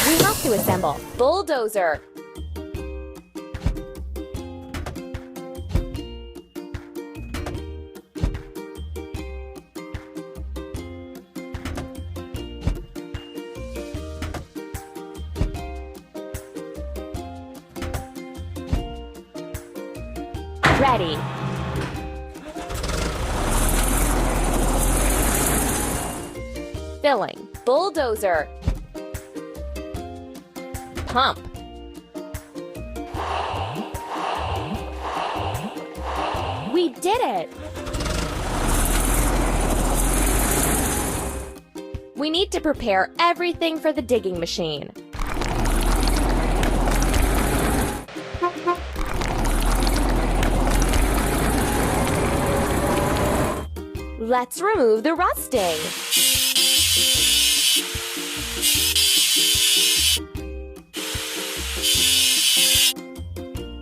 We have to assemble. Bulldozer. Ready. Filling. Bulldozer. Pump. We did it! We need to prepare everything for the digging machine. Let's remove the rusting.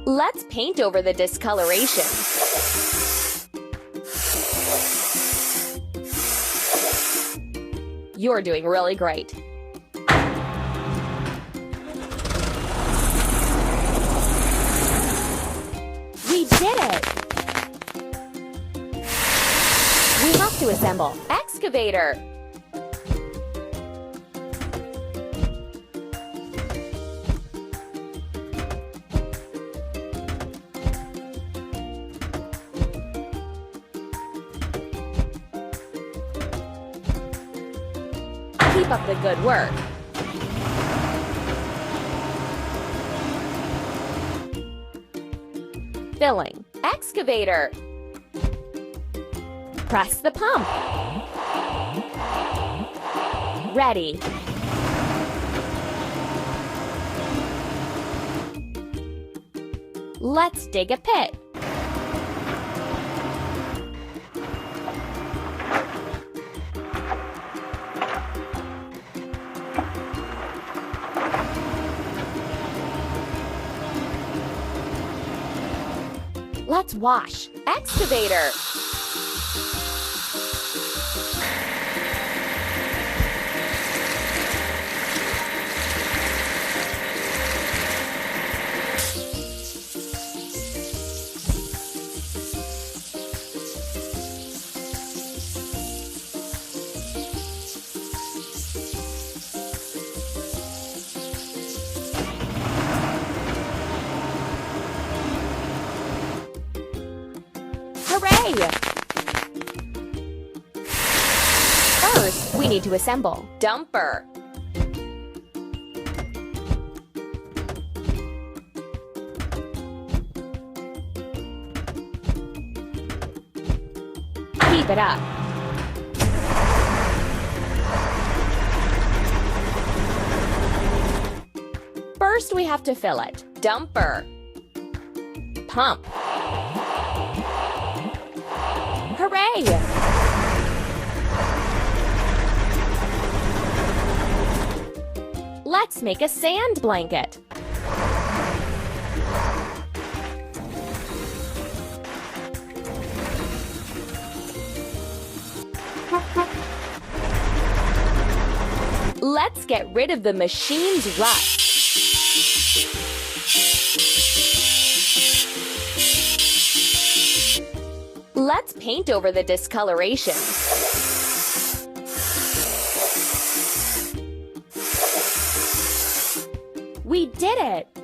Let's paint over the discoloration. You're doing really great. We did it! We have to assemble. Excavator. Keep up the good work. Filling. Excavator. Press the pump. Ready. Let's dig a pit. Let's wash. Excavator. Hooray! First, we need to assemble. Dumper. Keep it up. First, we have to fill it. Dumper. Pump. Hooray! Let's make a sand blanket. Let's get rid of the machine's rust. Let's paint over the discoloration. We did it!